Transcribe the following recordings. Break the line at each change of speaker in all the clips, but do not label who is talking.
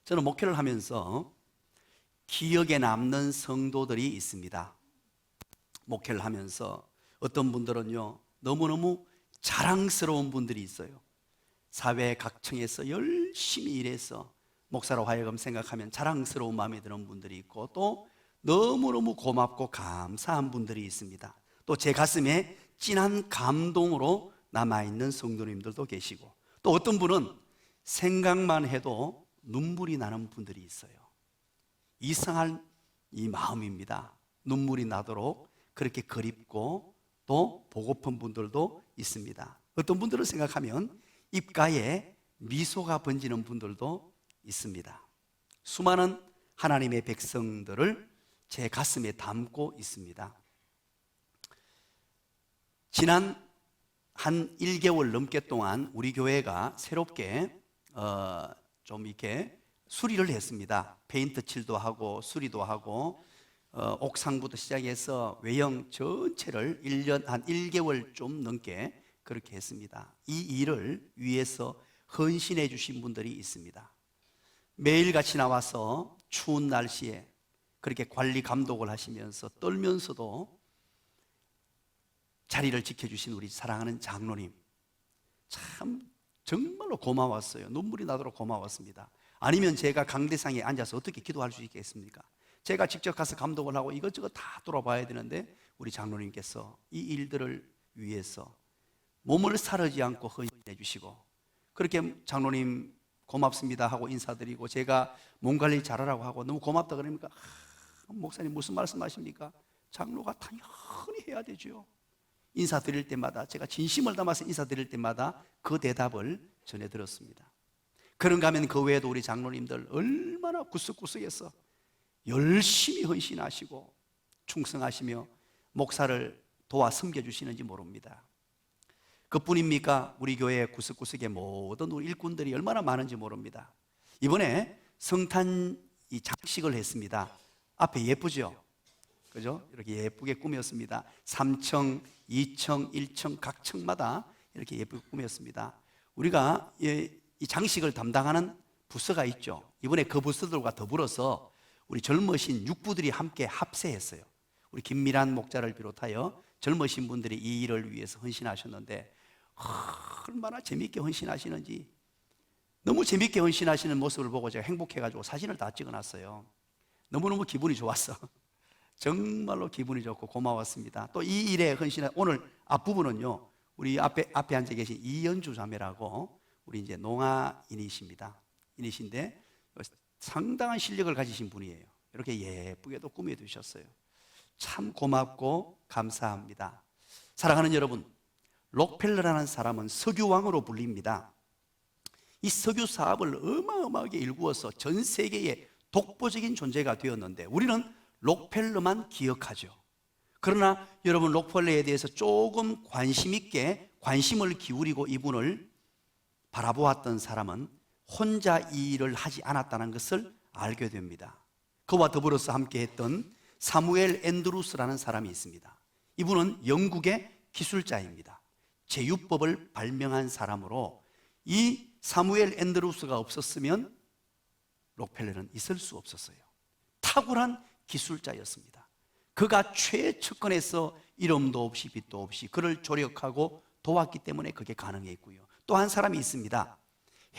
저는 목회를 하면서 기억에 남는 성도들이 있습니다. 목회를 하면서 어떤 분들은요, 너무너무 자랑스러운 분들이 있어요. 사회 각층에서 열심히 일해서 목사로 하여금 생각하면 자랑스러운 마음이 드는 분들이 있고, 또 너무너무 고맙고 감사한 분들이 있습니다. 또 제 가슴에 진한 감동으로 남아있는 성도님들도 계시고, 또 어떤 분은 생각만 해도 눈물이 나는 분들이 있어요. 이상한 이 마음입니다. 눈물이 나도록 그렇게 그립고 또 보고픈 분들도 있습니다. 어떤 분들을 생각하면 입가에 미소가 번지는 분들도 있습니다. 수많은 하나님의 백성들을 제 가슴에 담고 있습니다. 지난 한 1개월 넘게 동안 우리 교회가 새롭게 좀 이렇게 수리를 했습니다. 페인트 칠도 하고 수리도 하고 옥상부터 시작해서 외형 전체를 한 1개월 좀 넘게 그렇게 했습니다. 이 일을 위해서 헌신해 주신 분들이 있습니다. 매일같이 나와서 추운 날씨에 그렇게 관리 감독을 하시면서 떨면서도 자리를 지켜주신 우리 사랑하는 장로님, 참 정말로 고마웠어요. 눈물이 나도록 고마웠습니다. 아니면 제가 강대상에 앉아서 어떻게 기도할 수 있겠습니까? 제가 직접 가서 감독을 하고 이것저것 다 돌아봐야 되는데 우리 장로님께서 이 일들을 위해서 몸을 사르지 않고 헌신해 주시고, 그렇게 장로님 고맙습니다 하고 인사드리고 제가 몸 관리 잘하라고 하고 너무 고맙다 그러니까 목사님 무슨 말씀하십니까? 장로가 당연히 해야 되죠. 인사드릴 때마다, 제가 진심을 담아서 인사드릴 때마다 그 대답을 전해 들었습니다. 그런가 하면 그 외에도 우리 장로님들 얼마나 구석구석에서 열심히 헌신하시고 충성하시며 목사를 도와 섬겨주시는지 모릅니다. 그뿐입니까? 우리 교회 구석구석에 모든 우리 일꾼들이 얼마나 많은지 모릅니다. 이번에 성탄 이 장식을 했습니다. 앞에 예쁘죠? 그죠? 이렇게 예쁘게 꾸몄습니다. 3층, 2층, 1층 각 층마다 이렇게 예쁘게 꾸몄습니다. 우리가 이 장식을 담당하는 부서가 있죠. 이번에 그 부서들과 더불어서 우리 젊으신 육부들이 함께 합세했어요. 우리 김미란 목자를 비롯하여 젊으신 분들이 이 일을 위해서 헌신하셨는데 얼마나 재밌게 헌신하시는지, 너무 재밌게 헌신하시는 모습을 보고 제가 행복해가지고 사진을 다 찍어놨어요. 너무너무 기분이 좋았어. 정말로 기분이 좋고 고마웠습니다. 또 이 일에 헌신한 오늘 앞부분은요, 우리 앞에 앉아 계신 이연주 자매라고 우리 이제 농아인이십니다. 인이신데 상당한 실력을 가지신 분이에요. 이렇게 예쁘게도 꾸며 두셨어요. 참 고맙고 감사합니다. 사랑하는 여러분, 록펠러라는 사람은 석유왕으로 불립니다. 이 석유 사업을 어마어마하게 일구어서 전 세계에 독보적인 존재가 되었는데 우리는 록펠러만 기억하죠. 그러나 여러분, 록펠러에 대해서 조금 관심 있게 관심을 기울이고 이분을 바라보았던 사람은 혼자 이 일을 하지 않았다는 것을 알게 됩니다. 그와 더불어서 함께 했던 사무엘 앤드루스라는 사람이 있습니다. 이분은 영국의 기술자입니다. 제유법을 발명한 사람으로 이 사무엘 앤드루스가 없었으면 록펠러는 있을 수 없었어요. 탁월한 기술자였습니다. 그가 최측근에서 이름도 없이 빛도 없이 그를 조력하고 도왔기 때문에 그게 가능했고요. 또 한 사람이 있습니다.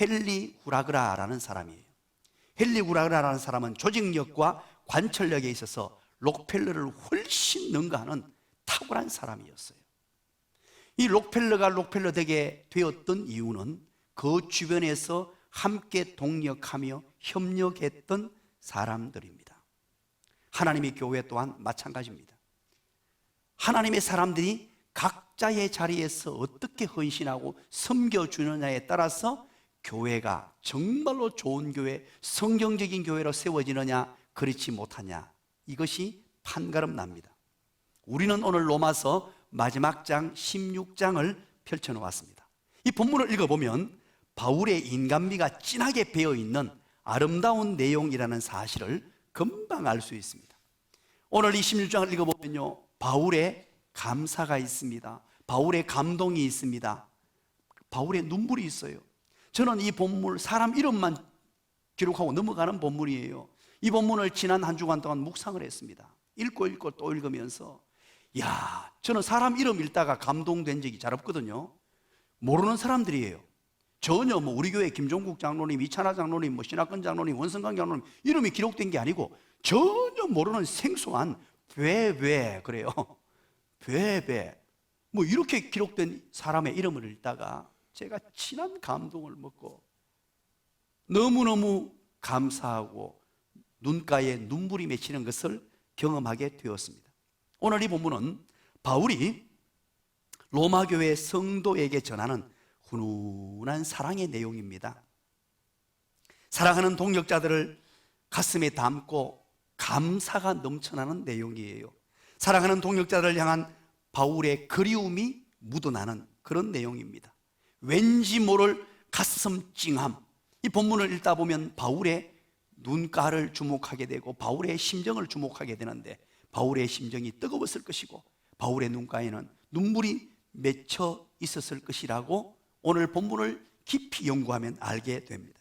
헨리 후라그라라는 사람이에요. 헨리 후라그라라는 사람은 조직력과 관철력에 있어서 록펠러를 훨씬 능가하는 탁월한 사람이었어요. 이 록펠러가 록펠러 되게 되었던 이유는 그 주변에서 함께 동력하며 협력했던 사람들입니다. 하나님의 교회 또한 마찬가지입니다. 하나님의 사람들이 각자의 자리에서 어떻게 헌신하고 섬겨주느냐에 따라서 교회가 정말로 좋은 교회, 성경적인 교회로 세워지느냐 그렇지 못하냐, 이것이 판가름 납니다. 우리는 오늘 로마서 마지막 장 16장을 펼쳐놓았습니다. 이 본문을 읽어보면 바울의 인간미가 진하게 배어있는 아름다운 내용이라는 사실을 금방 알 수 있습니다. 오늘 이 16장을 읽어보면요, 바울의 감사가 있습니다. 바울의 감동이 있습니다. 바울의 눈물이 있어요. 저는 이 본문 사람 이름만 기록하고 넘어가는 본문이에요. 이 본문을 지난 한 주간 동안 묵상을 했습니다. 읽고 또 읽으면서 저는 사람 이름 읽다가 감동된 적이 잘 없거든요. 모르는 사람들이에요. 전혀 우리 교회 김종국 장로님, 이찬하 장로님, 신학근 장로님, 원성강 장로님 이름이 기록된 게 아니고 전혀 모르는 생소한 베베 그래요. 베베 이렇게 기록된 사람의 이름을 읽다가 제가 진한 감동을 먹고 너무너무 감사하고 눈가에 눈물이 맺히는 것을 경험하게 되었습니다. 오늘 이 본문은 바울이 로마 교회 성도에게 전하는 훈훈한 사랑의 내용입니다. 사랑하는 동역자들을 가슴에 담고 감사가 넘쳐나는 내용이에요. 사랑하는 동역자들을 향한 바울의 그리움이 묻어나는 그런 내용입니다. 왠지 모를 가슴 찡함. 이 본문을 읽다 보면 바울의 눈가를 주목하게 되고 바울의 심정을 주목하게 되는데 바울의 심정이 뜨거웠을 것이고 바울의 눈가에는 눈물이 맺혀 있었을 것이라고 오늘 본문을 깊이 연구하면 알게 됩니다.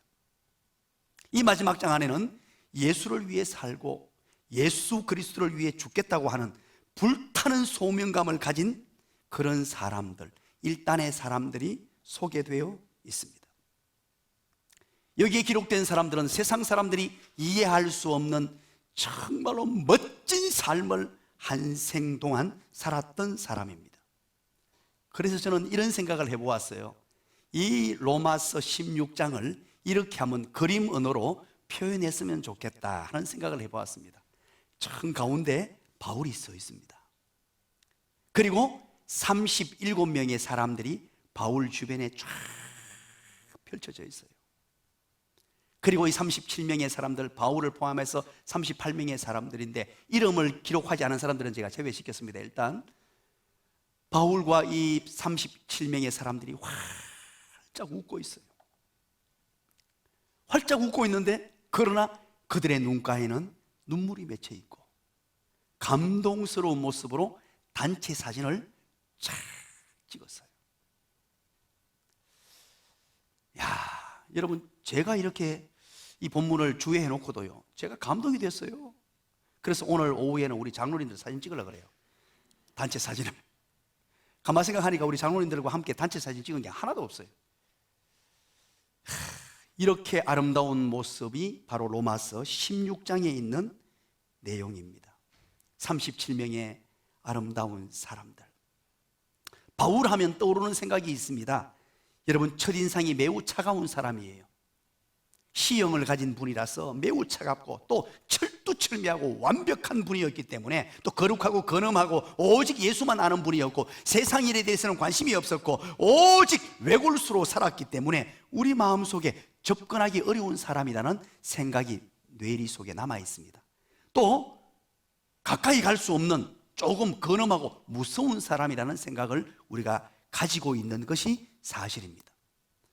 이 마지막 장 안에는 예수를 위해 살고 예수 그리스도를 위해 죽겠다고 하는 불타는 소명감을 가진 그런 사람들, 일단의 사람들이 소개되어 있습니다. 여기에 기록된 사람들은 세상 사람들이 이해할 수 없는 정말로 멋진 삶을 한 생 동안 살았던 사람입니다. 그래서 저는 이런 생각을 해보았어요. 이 로마서 16장을 이렇게 한번 그림 언어로 표현했으면 좋겠다 하는 생각을 해보았습니다. 정 가운데 바울이 서 있습니다. 그리고 37명의 사람들이 바울 주변에 쫙 펼쳐져 있어요. 그리고 이 37명의 사람들, 바울을 포함해서 38명의 사람들인데 이름을 기록하지 않은 사람들은 제가 제외시켰습니다. 일단 바울과 이 37명의 사람들이 활짝 웃고 있어요. 활짝 웃고 있는데 그러나 그들의 눈가에는 눈물이 맺혀 있고 감동스러운 모습으로 단체 사진을 쫙 찍었어요. 여러분, 제가 이렇게 이 본문을 주의해 놓고도요, 제가 감동이 됐어요. 그래서 오늘 오후에는 우리 장로님들 사진 찍으려고 그래요. 단체 사진을. 가만 생각하니까 우리 장로님들과 함께 단체 사진 찍은 게 하나도 없어요. 이렇게 아름다운 모습이 바로 로마서 16장에 있는 내용입니다. 37명의 아름다운 사람들. 바울 하면 떠오르는 생각이 있습니다. 여러분, 첫인상이 매우 차가운 사람이에요. 시형을 가진 분이라서 매우 차갑고 또 철두철미하고 완벽한 분이었기 때문에 또 거룩하고 근엄하고 오직 예수만 아는 분이었고 세상 일에 대해서는 관심이 없었고 오직 외골수로 살았기 때문에 우리 마음속에 접근하기 어려운 사람이라는 생각이 뇌리 속에 남아 있습니다. 또 가까이 갈 수 없는 조금 근엄하고 무서운 사람이라는 생각을 우리가 가지고 있는 것이 사실입니다.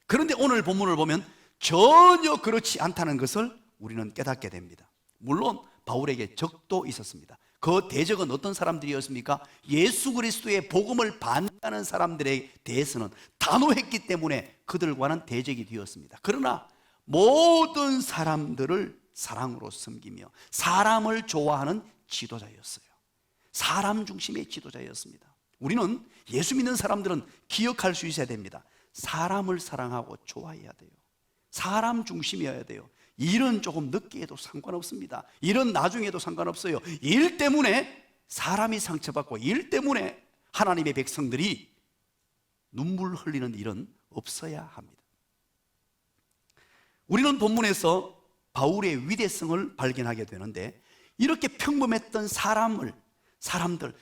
그런데 오늘 본문을 보면 전혀 그렇지 않다는 것을 우리는 깨닫게 됩니다. 물론 바울에게 적도 있었습니다. 그 대적은 어떤 사람들이었습니까? 예수 그리스도의 복음을 반대하는 사람들에 대해서는 단호했기 때문에 그들과는 대적이 되었습니다. 그러나 모든 사람들을 사랑으로 섬기며 사람을 좋아하는 지도자였어요. 사람 중심의 지도자였습니다. 우리는 예수 믿는 사람들은 기억할 수 있어야 됩니다. 사람을 사랑하고 좋아해야 돼요. 사람 중심이어야 돼요. 일은 조금 늦게 해도 상관없습니다. 일은 나중에 해도 상관없어요. 일 때문에 사람이 상처받고 일 때문에 하나님의 백성들이 눈물 흘리는 일은 없어야 합니다. 우리는 본문에서 바울의 위대성을 발견하게 되는데 이렇게 평범했던 사람들,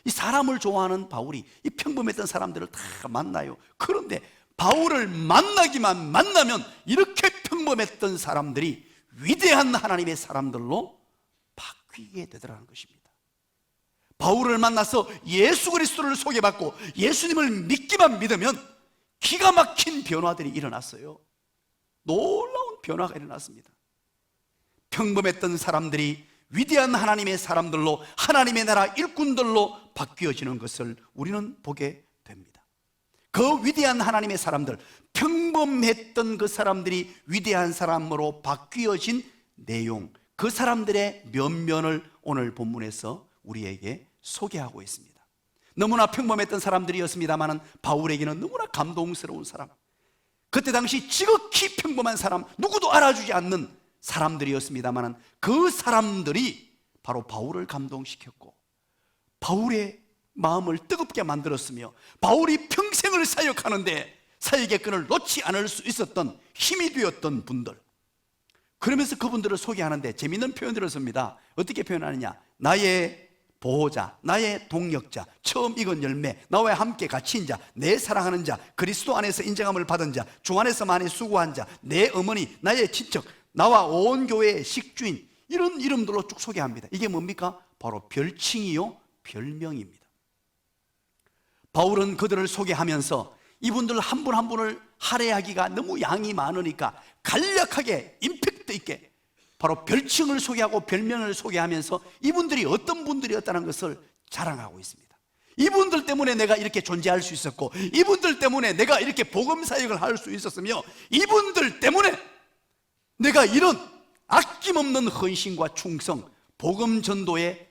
이 사람을 좋아하는 바울이 이 평범했던 사람들을 다 만나요. 그런데 바울을 만나면 이렇게 평범했던 사람들이 위대한 하나님의 사람들로 바뀌게 되더라는 것입니다. 바울을 만나서 예수 그리스도를 소개받고 예수님을 믿기만 믿으면 기가 막힌 변화들이 일어났어요. 놀라운 변화가 일어났습니다. 평범했던 사람들이 위대한 하나님의 사람들로 하나님의 나라 일꾼들로 바뀌어지는 것을 우리는 보게 됩니다. 그 위대한 하나님의 사람들, 평범했던 그 사람들이 위대한 사람으로 바뀌어진 내용, 그 사람들의 면면을 오늘 본문에서 우리에게 소개하고 있습니다. 너무나 평범했던 사람들이었습니다만 바울에게는 너무나 감동스러운 사람, 그때 당시 지극히 평범한 사람, 누구도 알아주지 않는 사람들이었습니다만 그 사람들이 바로 바울을 감동시켰고 바울의 마음을 뜨겁게 만들었으며 바울이 평생을 사역하는데 사역의 끈을 놓지 않을 수 있었던 힘이 되었던 분들, 그러면서 그분들을 소개하는데 재미있는 표현들을 씁니다. 어떻게 표현하느냐? 나의 보호자, 나의 동력자, 처음 익은 열매, 나와 함께 갇힌 자, 내 사랑하는 자, 그리스도 안에서 인정함을 받은 자, 주 안에서 많이 수고한 자, 내 어머니, 나의 친척, 나와 온 교회의 식주인, 이런 이름들로 쭉 소개합니다. 이게 뭡니까? 바로 별칭이요 별명입니다. 바울은 그들을 소개하면서 이분들 한 분 한 분을 할애하기가 너무 양이 많으니까 간략하게 임팩트 있게 바로 별칭을 소개하고 별명을 소개하면서 이분들이 어떤 분들이었다는 것을 자랑하고 있습니다. 이분들 때문에 내가 이렇게 존재할 수 있었고, 이분들 때문에 내가 이렇게 복음 사역을 할 수 있었으며, 이분들 때문에 내가 이런 아낌없는 헌신과 충성, 복음 전도에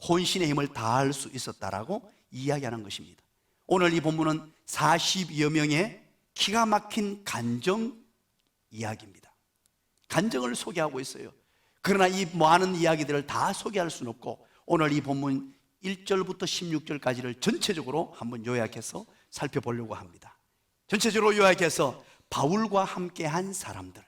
혼신의 힘을 다할 수 있었다라고 이야기하는 것입니다. 오늘 이 본문은 40여 명의 기가 막힌 간정 이야기입니다. 간정을 소개하고 있어요. 그러나 이 많은 이야기들을 다 소개할 수는 없고 오늘 이 본문 1절부터 16절까지를 전체적으로 한번 요약해서 살펴보려고 합니다. 전체적으로 요약해서 바울과 함께한 사람들,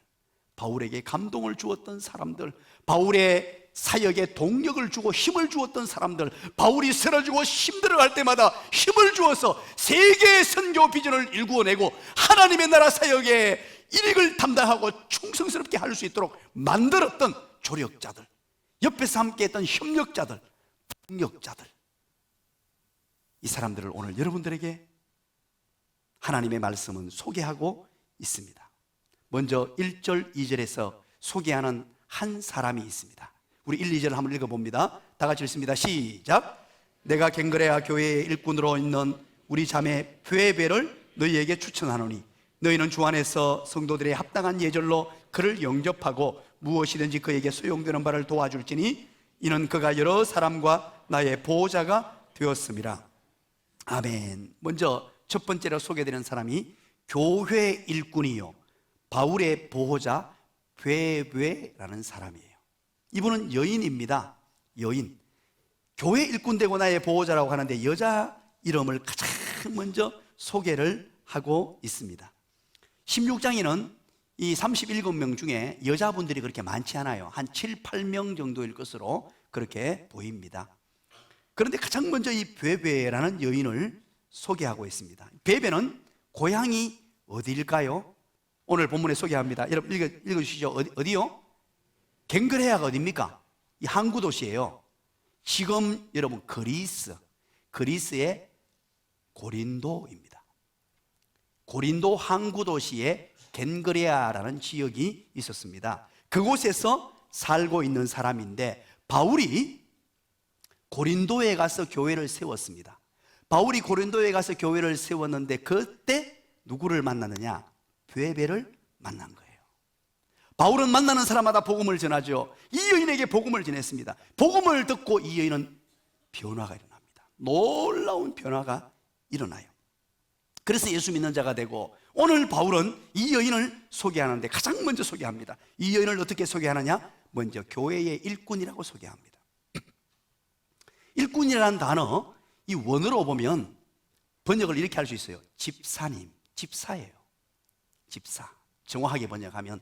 바울에게 감동을 주었던 사람들, 바울의 사역에 동력을 주고 힘을 주었던 사람들, 바울이 쓰러지고 힘들어갈 때마다 힘을 주어서 세계의 선교 비전을 일구어내고 하나님의 나라 사역에 일익을 담당하고 충성스럽게 할 수 있도록 만들었던 조력자들, 옆에서 함께했던 협력자들, 동력자들, 이 사람들을 오늘 여러분들에게 하나님의 말씀은 소개하고 있습니다. 먼저 1절, 2절에서 소개하는 한 사람이 있습니다. 우리 1, 2절을 한번 읽어봅니다. 다 같이 읽습니다. 시작. 내가 갱그레아 교회의 일꾼으로 있는 우리 자매 프에베를 너희에게 추천하노니 너희는 주 안에서 성도들의 합당한 예절로 그를 영접하고 무엇이든지 그에게 소용되는 바를 도와줄지니 이는 그가 여러 사람과 나의 보호자가 되었음이라. 아멘. 먼저 첫 번째로 소개되는 사람이 교회 일꾼이요 바울의 보호자 프에베라는 사람이에요. 이분은 여인입니다. 여인. 교회 일꾼 되고 나의 보호자라고 하는데 여자 이름을 가장 먼저 소개를 하고 있습니다. 16장에는 이 37명 중에 여자분들이 그렇게 많지 않아요. 한 7, 8명 정도일 것으로 그렇게 보입니다. 그런데 가장 먼저 이 베베라는 여인을 소개하고 있습니다. 베베는 고향이 어디일까요? 오늘 본문에 소개합니다. 여러분 읽어주시죠. 어디요? 갱그레아가 어디입니까? 이 항구 도시예요. 지금 여러분 그리스의 고린도입니다. 고린도 항구 도시에 겐그레아라는 지역이 있었습니다. 그곳에서 살고 있는 사람인데 바울이 고린도에 가서 교회를 세웠습니다. 바울이 고린도에 가서 교회를 세웠는데 그때 누구를 만났느냐? 베베를 만난 거예요. 바울은 만나는 사람마다 복음을 전하죠. 이 여인에게 복음을 전했습니다. 복음을 듣고 이 여인은 변화가 일어납니다. 놀라운 변화가 일어나요. 그래서 예수 믿는 자가 되고 오늘 바울은 이 여인을 소개하는데 가장 먼저 소개합니다. 이 여인을 어떻게 소개하느냐? 먼저 교회의 일꾼이라고 소개합니다. 일꾼이라는 단어 이 원어로 보면 번역을 이렇게 할 수 있어요. 집사님, 집사예요. 집사. 정확하게 번역하면.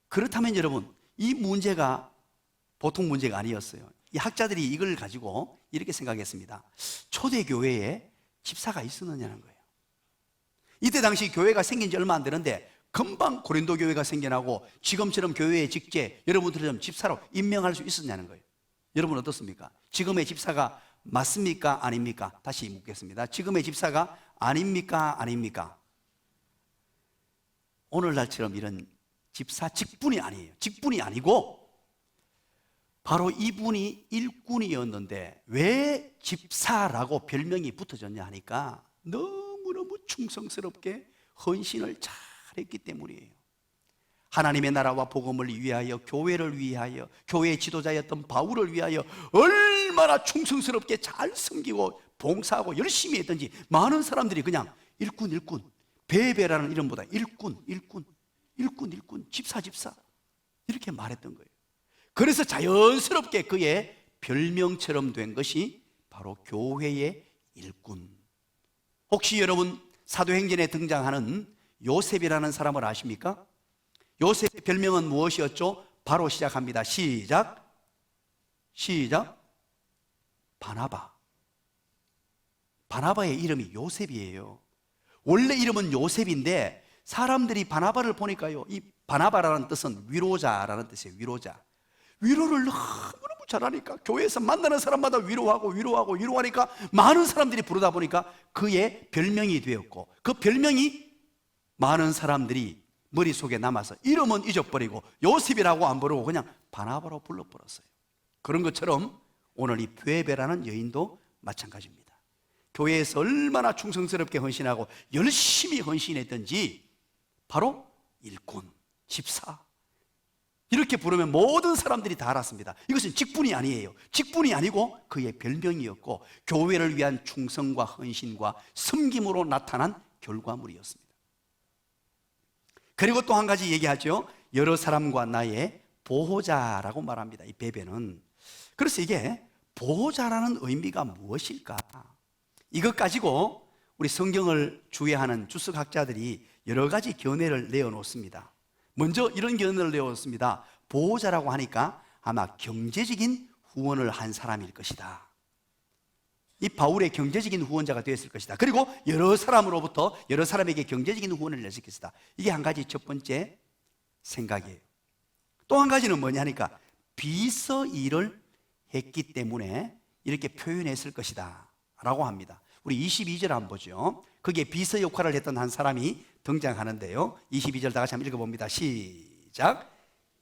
그렇다면 여러분 이 문제가 보통 문제가 아니었어요. 이 학자들이 이걸 가지고 이렇게 생각했습니다. 초대교회에 집사가 있었느냐는 거예요. 이때 당시 교회가 생긴 지 얼마 안 되는데 금방 고린도 교회가 생겨나고 지금처럼 교회의 직제 여러분들처럼 집사로 임명할 수 있었냐는 거예요. 여러분 어떻습니까? 지금의 집사가 맞습니까? 아닙니까? 다시 묻겠습니다. 지금의 집사가 아닙니까? 아닙니까? 오늘날처럼 이런 집사 직분이 아니에요. 직분이 아니고 바로 이분이 일꾼이었는데 왜 집사라고 별명이 붙어졌냐 하니까 너무너무 충성스럽게 헌신을 잘했기 때문이에요. 하나님의 나라와 복음을 위하여, 교회를 위하여, 교회의 지도자였던 바울을 위하여 얼마나 충성스럽게 잘 섬기고 봉사하고 열심히 했던지 많은 사람들이 그냥 일꾼, 베베라는 이름보다 일꾼, 집사 이렇게 말했던 거예요. 그래서 자연스럽게 그의 별명처럼 된 것이 바로 교회의 일꾼. 혹시 여러분 사도행전에 등장하는 요셉이라는 사람을 아십니까? 요셉의 별명은 무엇이었죠? 바로 시작합니다. 시작. 바나바. 바나바의 이름이 요셉이에요. 원래 이름은 요셉인데 사람들이 바나바를 보니까요, 이 바나바라는 뜻은 위로자라는 뜻이에요. 위로를 너무너무 잘하니까 교회에서 만나는 사람마다 위로하니까 많은 사람들이 부르다 보니까 그의 별명이 되었고, 그 별명이 많은 사람들이 머릿속에 남아서 이름은 잊어버리고 요셉이라고 안 부르고 그냥 바나바로 불러버렸어요. 그런 것처럼 오늘 이 베베라는 여인도 마찬가지입니다. 교회에서 얼마나 충성스럽게 헌신하고 열심히 헌신했던지 바로 일꾼, 집사 이렇게 부르면 모든 사람들이 다 알았습니다. 이것은 직분이 아니에요. 직분이 아니고 그의 별명이었고 교회를 위한 충성과 헌신과 섬김으로 나타난 결과물이었습니다. 그리고 또 한 가지 얘기하죠. 여러 사람과 나의 보호자라고 말합니다. 이 베베는. 그래서 이게 보호자라는 의미가 무엇일까? 이것 가지고 우리 성경을 주의하는 주석학자들이 여러 가지 견해를 내어놓습니다. 먼저 이런 견해를 내어놓습니다. 보호자라고 하니까 아마 경제적인 후원을 한 사람일 것이다. 이 바울의 경제적인 후원자가 되었을 것이다. 그리고 여러 사람에게 경제적인 후원을 냈을 것이다. 이게 한 가지 첫 번째 생각이에요. 또 한 가지는 뭐냐니까 비서 일을 했기 때문에 이렇게 표현했을 것이다 라고 합니다. 우리 22절 한번 보죠. 거기에 비서 역할을 했던 한 사람이 등장하는데요. 22절 다 같이 한번 읽어봅니다. 시작.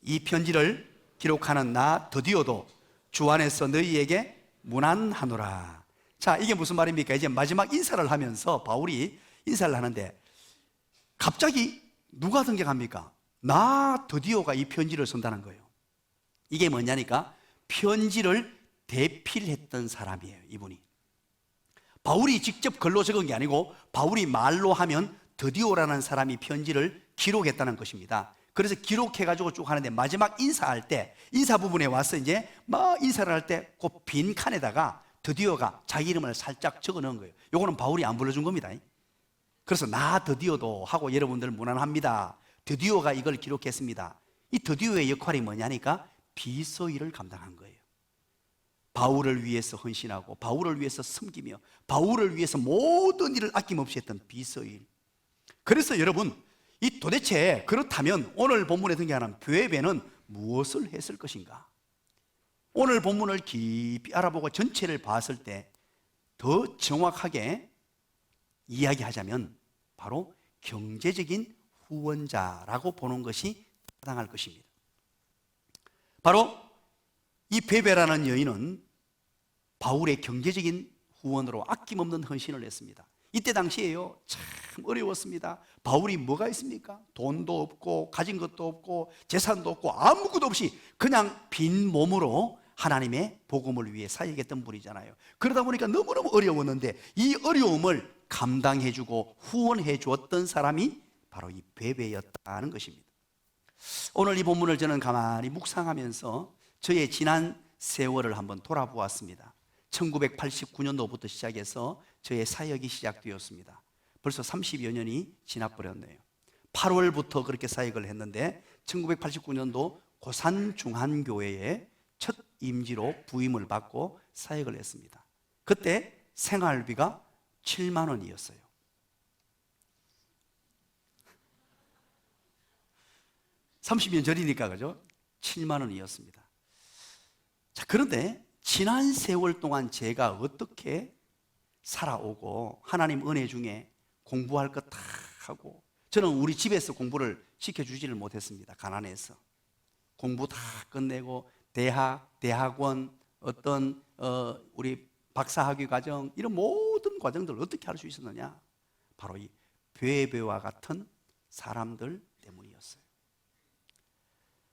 이 편지를 기록하는 나 드디어도 주 안에서 너희에게 문안하노라. 자, 이게 무슨 말입니까? 이제 마지막 인사를 하면서 바울이 인사를 하는데 갑자기 누가 등장합니까? 나 드디어가 이 편지를 쓴다는 거예요. 이게 뭐냐니까 편지를 대필했던 사람이에요. 이분이 바울이 직접 글로 적은 게 아니고 바울이 말로 하면 드디어라는 사람이 편지를 기록했다는 것입니다. 그래서 기록해가지고 쭉 하는데 마지막 인사할 때 인사 부분에 와서 이제 막 인사를 할 때 그 빈 칸에다가 드디어가 자기 이름을 살짝 적어 넣은 거예요. 요거는 바울이 안 불러준 겁니다. 그래서 나 드디어도 하고 여러분들 무난합니다. 드디어가 이걸 기록했습니다. 이 드디어의 역할이 뭐냐니까 비서 일을 감당한 거예요. 바울을 위해서 헌신하고 바울을 위해서 섬기며 바울을 위해서 모든 일을 아낌없이 했던 비서일. 그래서 여러분 이 도대체 그렇다면 오늘 본문에 등장하는 베베는 무엇을 했을 것인가? 오늘 본문을 깊이 알아보고 전체를 봤을 때 더 정확하게 이야기하자면 바로 경제적인 후원자라고 보는 것이 타당할 것입니다. 바로 이 베베라는 여인은 바울의 경제적인 후원으로 아낌없는 헌신을 했습니다. 이때 당시에요 참 어려웠습니다. 바울이 뭐가 있습니까? 돈도 없고 가진 것도 없고 재산도 없고 아무것도 없이 그냥 빈 몸으로 하나님의 복음을 위해 사역했던 분이잖아요. 그러다 보니까 너무너무 어려웠는데 이 어려움을 감당해주고 후원해 주었던 사람이 바로 이 베베였다는 것입니다. 오늘 이 본문을 저는 가만히 묵상하면서 저의 지난 세월을 한번 돌아보았습니다. 1989년도부터 시작해서 저의 사역이 시작되었습니다. 벌써 30여 년이 지나버렸네요. 8월부터 그렇게 사역을 했는데 1989년도 고산중한교회에 첫 임지로 부임을 받고 사역을 했습니다. 그때 생활비가 7만 원이었어요. (30년) 전이니까 그죠? 7만 원이었습니다. 자, 그런데 지난 세월 동안 제가 어떻게 살아오고 하나님 은혜 중에 공부할 것 다 하고, 저는 우리 집에서 공부를 시켜주지를 못했습니다. 가난해서. 공부 다 끝내고 대학원, 어떤 우리 박사학위 과정, 이런 모든 과정들을 어떻게 할 수 있었느냐? 바로 이 베베와 같은 사람들 때문이었어요.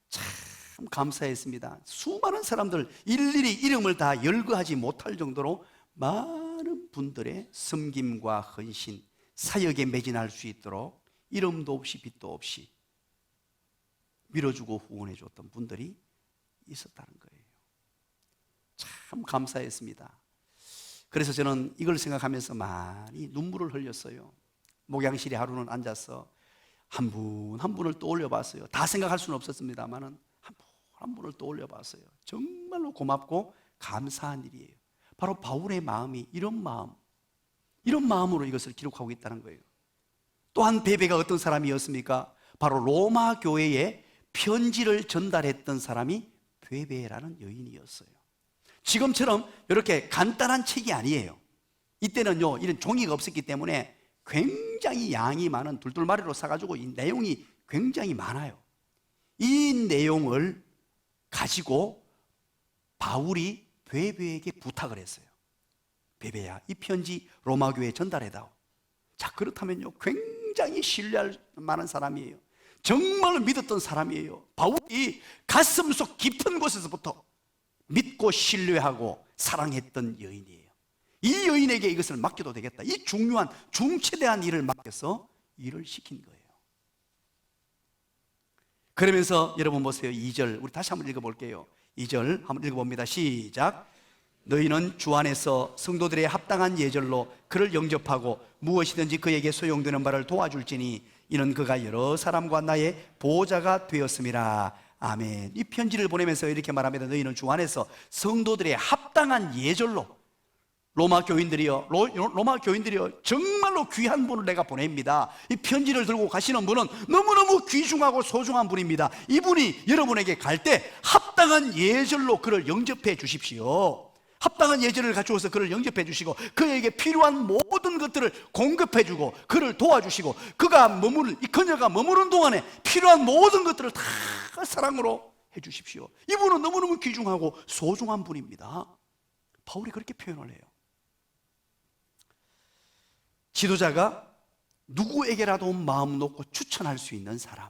참 감사했습니다. 수많은 사람들 일일이 이름을 다 열거하지 못할 정도로 많은 분들의 섬김과 헌신, 사역에 매진할 수 있도록 이름도 없이 빛도 없이 밀어주고 후원해 줬던 분들이 있었다는 거예요. 참 감사했습니다. 그래서 저는 이걸 생각하면서 많이 눈물을 흘렸어요. 목양실에 하루는 앉아서 한 분 한 분을 떠올려 봤어요. 다 생각할 수는 없었습니다만 한 분 한 분을 떠올려 봤어요. 정말로 고맙고 감사한 일이에요. 바로 바울의 마음이 이런 마음으로 이것을 기록하고 있다는 거예요. 또한 베베가 어떤 사람이었습니까? 바로 로마 교회에 편지를 전달했던 사람이 베베라는 여인이었어요. 지금처럼 이렇게 간단한 책이 아니에요. 이때는요, 이런 종이가 없었기 때문에 굉장히 양이 많은 둘둘마리로 사가지고 이 내용이 굉장히 많아요. 이 내용을 가지고 바울이 베베에게 부탁을 했어요. 베베야, 이 편지 로마 교회에 전달해다오. 자, 그렇다면요, 굉장히 신뢰할 만한 사람이에요. 정말 믿었던 사람이에요. 바울이 가슴속 깊은 곳에서부터 믿고 신뢰하고 사랑했던 여인이에요. 이 여인에게 이것을 맡겨도 되겠다. 이 중요한 중체대한 일을 맡겨서 일을 시킨 거예요. 그러면서 여러분 보세요. 2절 우리 다시 한번 읽어볼게요. 2절 한번 읽어봅니다. 시작. 너희는 주 안에서 성도들의 합당한 예절로 그를 영접하고 무엇이든지 그에게 소용되는 바를 도와줄지니 이는 그가 여러 사람과 나의 보호자가 되었음이라. 아멘. 이 편지를 보내면서 이렇게 말합니다. 너희는 주 안에서 성도들의 합당한 예절로, 로마 교인들이요 정말로 귀한 분을 내가 보냅니다. 이 편지를 들고 가시는 분은 너무너무 귀중하고 소중한 분입니다. 이분이 여러분에게 갈 때 합당한 예절로 그를 영접해 주십시오. 합당한 예절을 갖추어서 그를 영접해 주시고 그에게 필요한 모든 것들을 공급해 주고 그를 도와주시고 그녀가 머무는 동안에 필요한 모든 것들을 다 사랑으로 해 주십시오. 이분은 너무너무 귀중하고 소중한 분입니다. 바울이 그렇게 표현을 해요. 지도자가 누구에게라도 마음 놓고 추천할 수 있는 사람,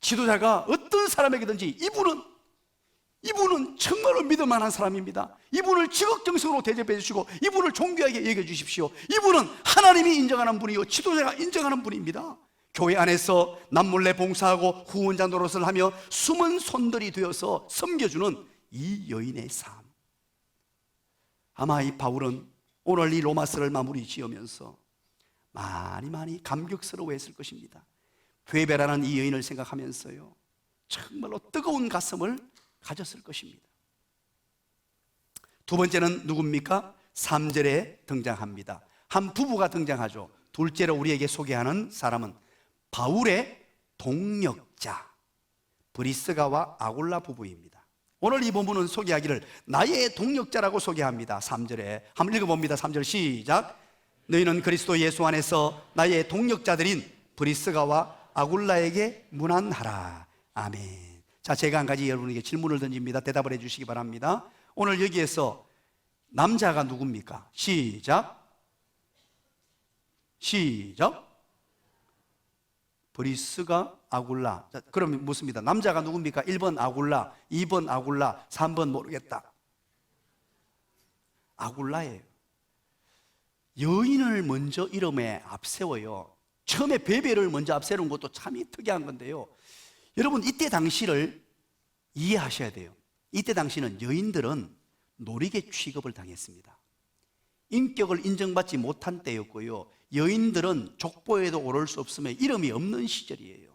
지도자가 어떤 사람에게든지 이분은 정말로 믿을 만한 사람입니다. 이분을 지극정성으로 대접해 주시고 이분을 존귀하게 여겨 주십시오. 이분은 하나님이 인정하는 분이요 지도자가 인정하는 분입니다. 교회 안에서 남몰래 봉사하고 후원자 노릇을 하며 숨은 손들이 되어서 섬겨주는 이 여인의 삶. 아마 이 바울은 오늘 이 로마서를 마무리 지으면서 많이 감격스러워했을 것입니다. 베베라는 이 여인을 생각하면서요 정말로 뜨거운 가슴을 가졌을 것입니다. 두 번째는 누굽니까? 3절에 등장합니다. 한 부부가 등장하죠. 둘째로 우리에게 소개하는 사람은 바울의 동력자 브리스가와 아굴라 부부입니다. 오늘 이 본문은 소개하기를 나의 동력자라고 소개합니다. 3절에 한번 읽어봅니다. 3절 시작. 너희는 그리스도 예수 안에서 나의 동력자들인 브리스가와 아굴라에게 문안하라. 아멘. 자, 제가 한 가지 여러분에게 질문을 던집니다. 대답을 해 주시기 바랍니다. 오늘 여기에서 남자가 누굽니까? 시작. 브리스가 아굴라. 자, 그럼 묻습니다. 남자가 누굽니까? 1번 아굴라, 2번 아굴라, 3번 모르겠다. 아굴라예요. 여인을 먼저 이름에 앞세워요. 처음에 베베를 먼저 앞세우는 것도 참 특이한 건데요. 여러분 이때 당시를 이해하셔야 돼요. 이때 당시는 여인들은 노리개 취급을 당했습니다. 인격을 인정받지 못한 때였고요. 여인들은 족보에도 오를 수 없으며 이름이 없는 시절이에요.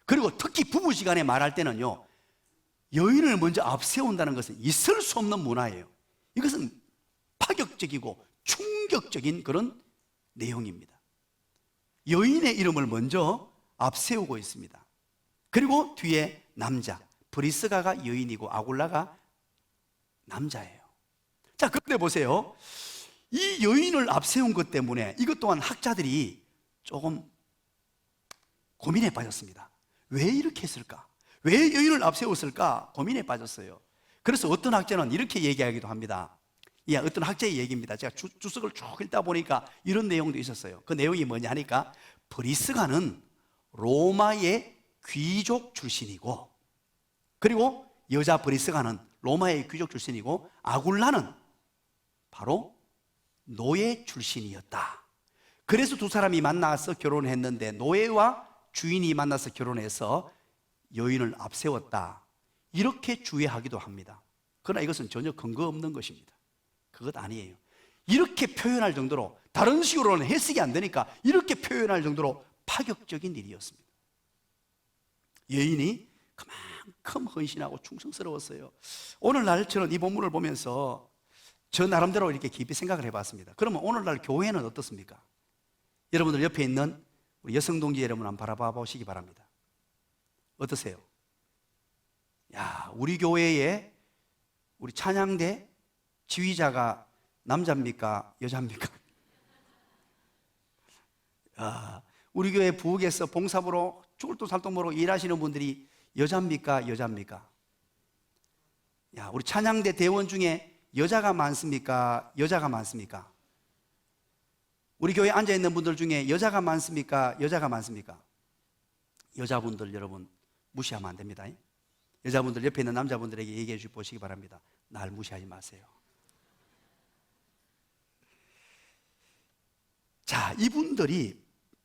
그리고 특히 부부지간에 말할 때는요 여인을 먼저 앞세운다는 것은 있을 수 없는 문화예요. 이것은 파격적이고 충격적인 그런 내용입니다. 여인의 이름을 먼저 앞세우고 있습니다. 그리고 뒤에 남자, 브리스가가 여인이고 아굴라가 남자예요. 자, 그런데 보세요. 이 여인을 앞세운 것 때문에 이것 또한 학자들이 조금 고민에 빠졌습니다. 왜 이렇게 했을까? 왜 여인을 앞세웠을까? 고민에 빠졌어요. 그래서 어떤 학자는 이렇게 얘기하기도 합니다. 어떤 학자의 얘기입니다. 제가 주석을 쭉 읽다 보니까 이런 내용도 있었어요. 그 내용이 뭐냐 하니까 브리스가는 로마의 귀족 출신이고, 그리고 여자 브리스가는 로마의 귀족 출신이고, 아굴라는 바로 노예 출신이었다. 그래서 두 사람이 만나서 결혼했는데 노예와 주인이 만나서 결혼해서 여인을 앞세웠다, 이렇게 주의하기도 합니다. 그러나 이것은 전혀 근거 없는 것입니다. 그것 아니에요. 이렇게 표현할 정도로, 다른 식으로는 해석이 안 되니까 이렇게 표현할 정도로 파격적인 일이었습니다. 여인이 그만큼 헌신하고 충성스러웠어요. 오늘날 저는 이 본문을 보면서 저 나름대로 이렇게 깊이 생각을 해봤습니다. 그러면 오늘날 교회는 어떻습니까? 여러분들 옆에 있는 우리 여성 동지 여러분 한번 바라봐 보시기 바랍니다. 어떠세요? 야, 우리 교회에 우리 찬양대 지휘자가 남자입니까? 여자입니까? 우리 교회 부엌에서 봉사부로 죽을 돈 살돈 모르고 일하시는 분들이 여자입니까? 여자입니까? 야, 우리 찬양대 대원 중에 여자가 많습니까? 여자가 많습니까? 우리 교회에 앉아있는 분들 중에 여자가 많습니까? 여자가 많습니까? 여자분들 여러분 무시하면 안 됩니다. 여자분들 옆에 있는 남자분들에게 얘기해 보시기 바랍니다. 날 무시하지 마세요. 자, 이분들이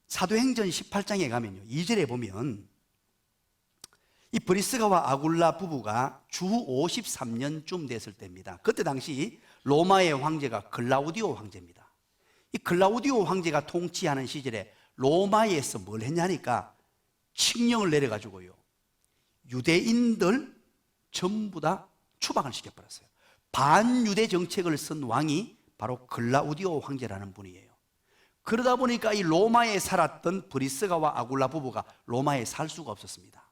사도행전 18장에 가면요, 2절에 보면 이 브리스가와 아굴라 부부가 주 53년쯤 됐을 때입니다. 그때 당시 로마의 황제가 글라우디오 황제입니다. 이 글라우디오 황제가 통치하는 시절에 로마에서 뭘 했냐니까 칙령을 내려가지고요, 유대인들 전부 다 추방을 시켜버렸어요. 반유대 정책을 쓴 왕이 바로 글라우디오 황제라는 분이에요. 그러다 보니까 이 로마에 살았던 브리스가와 아굴라 부부가 로마에 살 수가 없었습니다.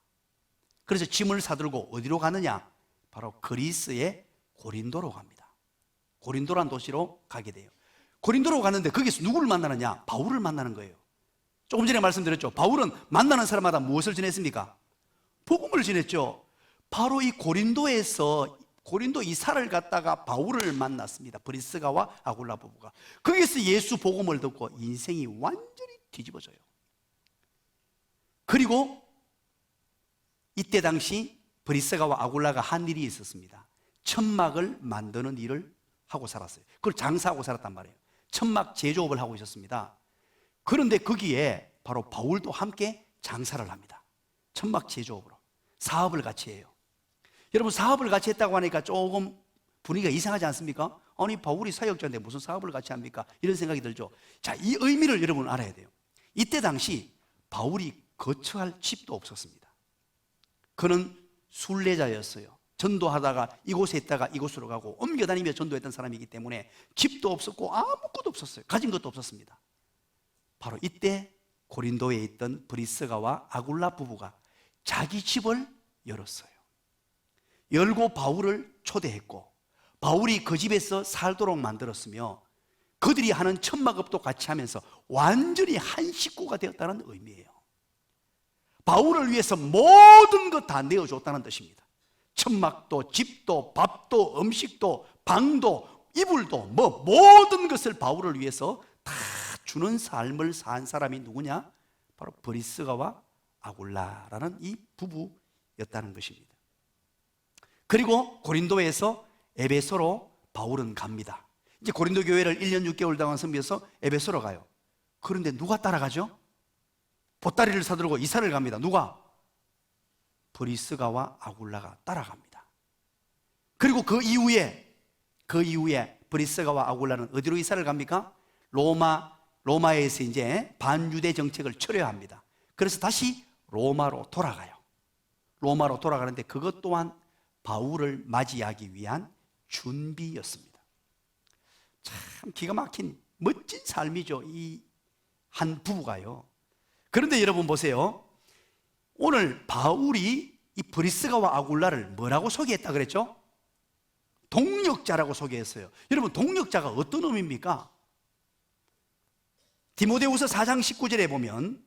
그래서 짐을 사들고 어디로 가느냐? 바로 그리스의 고린도로 갑니다. 고린도란 도시로 가게 돼요. 고린도로 가는데 거기서 누구를 만나느냐? 바울을 만나는 거예요. 조금 전에 말씀드렸죠. 바울은 만나는 사람마다 무엇을 전했습니까? 복음을 전했죠. 바로 이 고린도에서 고린도 이사를 갔다가 바울을 만났습니다. 브리스가와 아굴라 부부가. 거기서 예수 복음을 듣고 인생이 완전히 뒤집어져요. 그리고 이때 당시 브리스가와 아굴라가 한 일이 있었습니다. 천막을 만드는 일을 하고 살았어요. 그걸 장사하고 살았단 말이에요. 천막 제조업을 하고 있었습니다. 그런데 거기에 바로 바울도 함께 장사를 합니다. 천막 제조업으로 사업을 같이 해요. 여러분, 사업을 같이 했다고 하니까 조금 분위기가 이상하지 않습니까? 아니, 바울이 사역자인데 무슨 사업을 같이 합니까? 이런 생각이 들죠. 자, 이 의미를 여러분 알아야 돼요. 이때 당시 바울이 거처할 집도 없었습니다. 그는 순례자였어요. 전도하다가 이곳에 있다가 이곳으로 가고 옮겨다니며 전도했던 사람이기 때문에 집도 없었고 아무것도 없었어요. 가진 것도 없었습니다. 바로 이때 고린도에 있던 브리스가와 아굴라 부부가 자기 집을 열었어요. 열고 바울을 초대했고 바울이 그 집에서 살도록 만들었으며 그들이 하는 천막업도 같이 하면서 완전히 한 식구가 되었다는 의미예요. 바울을 위해서 모든 것 다 내어줬다는 뜻입니다. 천막도 집도 밥도 음식도 방도 이불도 모든 것을 바울을 위해서 다 주는 삶을 산 사람이 누구냐? 바로 브리스가와 아굴라라는 이 부부였다는 것입니다. 그리고 고린도에서 에베소로 바울은 갑니다. 이제 고린도 교회를 1년 6개월 동안 섬겨서 에베소로 가요. 그런데 누가 따라가죠? 보따리를 사들고 이사를 갑니다. 누가? 브리스가와 아굴라가 따라갑니다. 그리고 그 이후에 브리스가와 아굴라는 어디로 이사를 갑니까? 로마에서 이제 반유대 정책을 철회합니다. 그래서 다시 로마로 돌아가요. 로마로 돌아가는데 그것 또한 바울을 맞이하기 위한 준비였습니다. 참 기가 막힌 멋진 삶이죠, 이 한 부부가요. 그런데 여러분 보세요. 오늘 바울이 이 브리스가와 아굴라를 뭐라고 소개했다 그랬죠? 동력자라고 소개했어요. 여러분, 동력자가 어떤 의미입니까? 디모데후서 4장 19절에 보면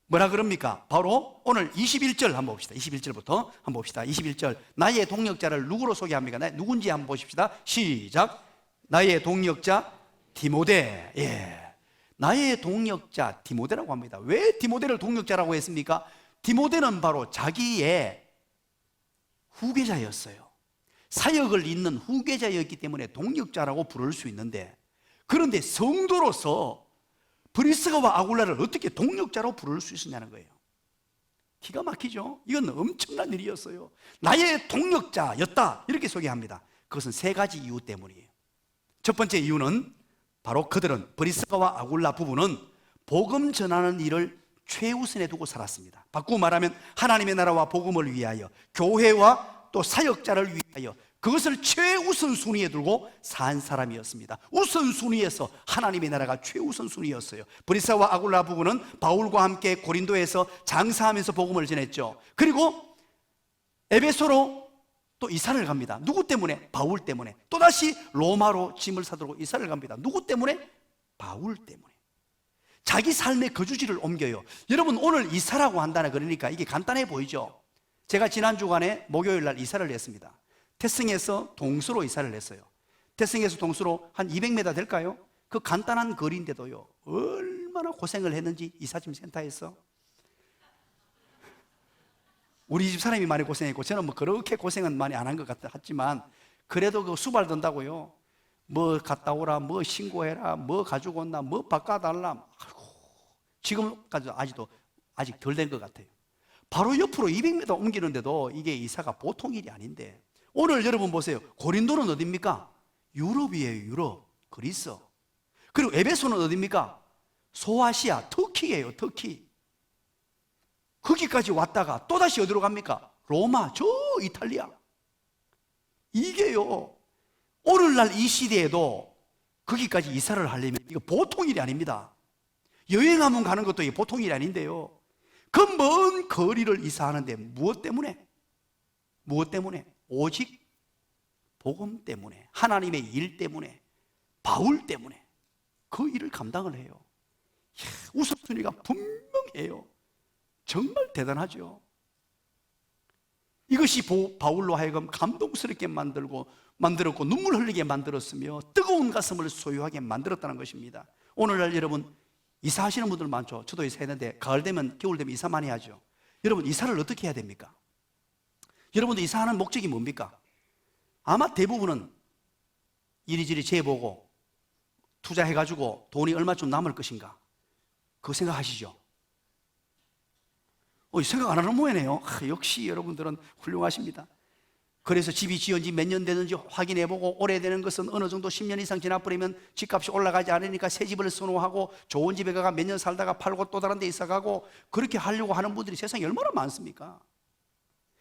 뭐라 그럽니까? 바로 오늘 21절 한번 봅시다. 21절부터 한번 봅시다. 21절. 나의 동력자를 누구로 소개합니까? 누군지 한번 보십시다. 시작. 나의 동력자 디모데. 예. 나의 동력자 디모데라고 합니다. 왜 디모데를 동력자라고 했습니까? 디모데는 바로 자기의 후계자였어요. 사역을 잇는 후계자였기 때문에 동력자라고 부를 수 있는데, 그런데 성도로서 브리스가와 아굴라를 어떻게 동력자로 부를 수 있었냐는 거예요. 기가 막히죠? 이건 엄청난 일이었어요. 나의 동력자였다, 이렇게 소개합니다. 그것은 세 가지 이유 때문이에요. 첫 번째 이유는 바로 그들은, 브리스가와 아굴라 부부는 복음 전하는 일을 최우선에 두고 살았습니다. 바꾸고 말하면 하나님의 나라와 복음을 위하여, 교회와 또 사역자를 위하여, 그것을 최우선 순위에 두고 산 사람이었습니다. 우선순위에서 하나님의 나라가 최우선 순위였어요. 브리스가와 아굴라 부부는 바울과 함께 고린도에서 장사하면서 복음을 전했죠. 그리고 에베소로 또 이사를 갑니다. 누구 때문에? 바울 때문에. 또다시 로마로 짐을 사들고 이사를 갑니다. 누구 때문에? 바울 때문에. 자기 삶의 거주지를 옮겨요. 여러분, 오늘 이사라고 한다는, 그러니까 이게 간단해 보이죠? 제가 지난 주간에 목요일 날 이사를 했습니다. 태승에서 동수로 이사를 했어요. 태승에서 동수로 한 200m 될까요? 그 간단한 거리인데도요, 얼마나 고생을 했는지 이사짐 센터에서. 우리 집 사람이 많이 고생했고, 저는 뭐 그렇게 고생은 많이 안 한 것 같지만, 그래도 그 수발 든다고요, 뭐 갔다 오라, 뭐 신고해라, 뭐 가지고 온나, 뭐 바꿔달라. 아이고, 지금까지 아직 덜 된 것 같아요. 바로 옆으로 200m 옮기는데도 이게 이사가 보통 일이 아닌데, 오늘 여러분 보세요. 고린도는 어디입니까? 유럽이에요. 유럽, 그리스. 그리고 에베소는 어디입니까? 소아시아, 터키예요. 터키. 거기까지 왔다가 또다시 어디로 갑니까? 로마, 저 이탈리아. 이게요, 오늘날 이 시대에도 거기까지 이사를 하려면 이거 보통 일이 아닙니다. 여행하면 가는 것도 이게 보통 일이 아닌데요, 그 먼 거리를 이사하는데 무엇 때문에? 무엇 때문에? 오직 복음 때문에, 하나님의 일 때문에, 바울 때문에 그 일을 감당을 해요. 우선순위가 분명해요. 정말 대단하죠. 이것이 바울로 하여금 감동스럽게 만들었고 눈물 흘리게 만들었으며 뜨거운 가슴을 소유하게 만들었다는 것입니다. 오늘날 여러분 이사하시는 분들 많죠. 저도 이사했는데 가을 되면, 겨울 되면 이사 많이 하죠. 여러분, 이사를 어떻게 해야 됩니까? 여러분들 이사하는 목적이 뭡니까? 아마 대부분은 이리저리 재보고 투자해가지고 돈이 얼마쯤 남을 것인가, 그거 생각하시죠? 생각 안 하는 모양이네요. 역시 여러분들은 훌륭하십니다. 그래서 집이 지은 지 몇 년 되는지 확인해보고, 오래되는 것은 어느 정도 10년 이상 지나버리면 집값이 올라가지 않으니까 새 집을 선호하고, 좋은 집에 가가 몇 년 살다가 팔고 또 다른 데 이사 가고, 그렇게 하려고 하는 분들이 세상에 얼마나 많습니까?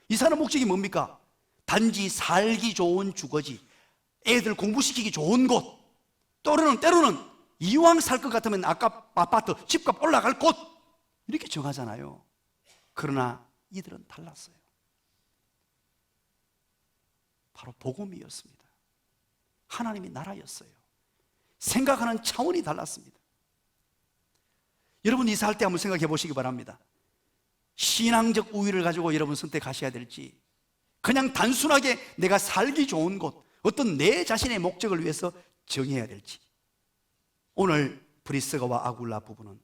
이사는 목적이 뭡니까? 단지 살기 좋은 주거지, 애들 공부시키기 좋은 곳, 때로는 이왕 살 것 같으면 아파트, 집값 올라갈 곳, 이렇게 정하잖아요. 그러나 이들은 달랐어요. 바로 복음이었습니다. 하나님의 나라였어요. 생각하는 차원이 달랐습니다. 여러분 이사할 때 한번 생각해 보시기 바랍니다. 신앙적 우위를 가지고 여러분 선택하셔야 될지, 그냥 단순하게 내가 살기 좋은 곳, 어떤 내 자신의 목적을 위해서 정해야 될지. 오늘 브리스가와 아굴라 부부는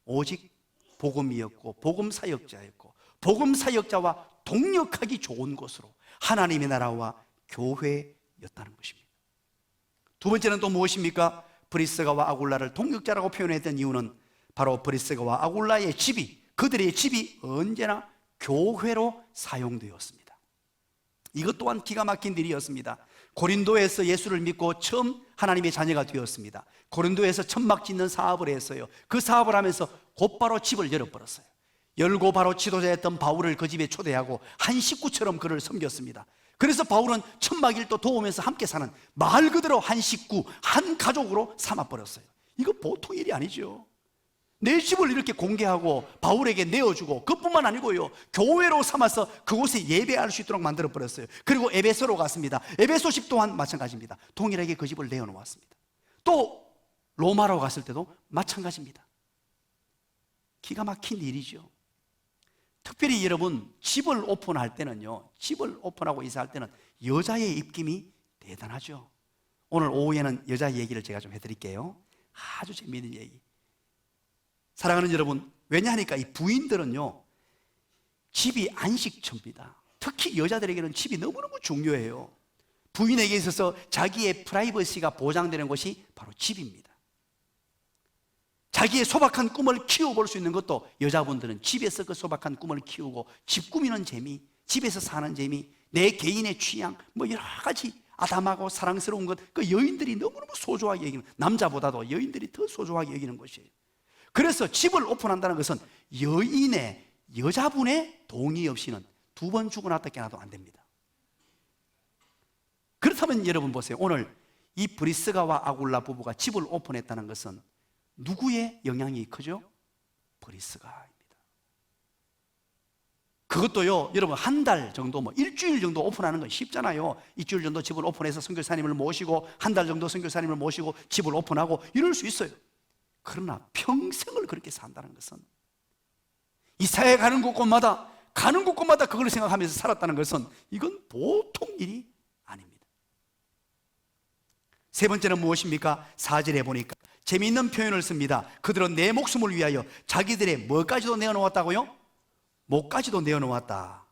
오직 복음이었고, 복음 사역자였고, 복음 사역자와 동력하기 좋은 곳으로 하나님의 나라와 교회였다는 것입니다. 두 번째는 또 무엇입니까? 브리스가와 아굴라를 동력자라고 표현했던 이유는 바로 브리스가와 아굴라의 집이, 그들의 집이 언제나 교회로 사용되었습니다. 이것 또한 기가 막힌 일이었습니다. 고린도에서 예수를 믿고 처음 하나님의 자녀가 되었습니다. 고린도에서 천막 짓는 사업을 했어요. 그 사업을 하면서 곧바로 집을 열어버렸어요. 열고 바로 지도자였던 바울을 그 집에 초대하고 한 식구처럼 그를 섬겼습니다. 그래서 바울은 천막일도 도우면서 함께 사는, 말 그대로 한 식구, 한 가족으로 삼아버렸어요. 이거 보통 일이 아니죠. 내 집을 이렇게 공개하고 바울에게 내어주고, 그뿐만 아니고요, 교회로 삼아서 그곳에 예배할 수 있도록 만들어버렸어요. 그리고 에베소로 갔습니다. 에베소 집 또한 마찬가지입니다. 동일하게 그 집을 내어놓았습니다. 또 로마로 갔을 때도 마찬가지입니다. 기가 막힌 일이죠. 특별히 여러분 집을 오픈할 때는요, 집을 오픈하고 이사할 때는 여자의 입김이 대단하죠. 오늘 오후에는 여자 얘기를 제가 좀 해드릴게요. 아주 재미있는 얘기. 사랑하는 여러분, 왜냐하니까 이 부인들은요, 집이 안식처입니다. 특히 여자들에게는 집이 너무너무 중요해요. 부인에게 있어서 자기의 프라이버시가 보장되는 곳이 바로 집입니다. 자기의 소박한 꿈을 키워볼 수 있는 것도 여자분들은 집에서 그 소박한 꿈을 키우고 집 꾸미는 재미, 집에서 사는 재미, 내 개인의 취향, 뭐 여러 가지 아담하고 사랑스러운 것, 그 여인들이 너무너무 소중하게 여기는, 남자보다도 여인들이 더 소중하게 여기는 것이에요. 그래서 집을 오픈한다는 것은 여자분의 동의 없이는 두 번 죽어났다 깨나도 안 됩니다. 그렇다면 여러분 보세요. 오늘 이 브리스가와 아굴라 부부가 집을 오픈했다는 것은 누구의 영향이 크죠? 브리스가입니다. 그것도요, 여러분 한 달 정도, 뭐 일주일 정도 오픈하는 건 쉽잖아요. 일주일 정도 집을 오픈해서 선교사님을 모시고 한 달 정도 선교사님을 모시고 집을 오픈하고 이럴 수 있어요. 그러나 평생을 그렇게 산다는 것은, 이사야 가는 곳곳마다 그걸 생각하면서 살았다는 것은 이건 보통 일이 아닙니다. 세 번째는 무엇입니까? 4절에 보니까 재미있는 표현을 씁니다. 그들은 내 목숨을 위하여 자기들의 뭐까지도 내어놓았다고요? 목까지도 내어놓았다.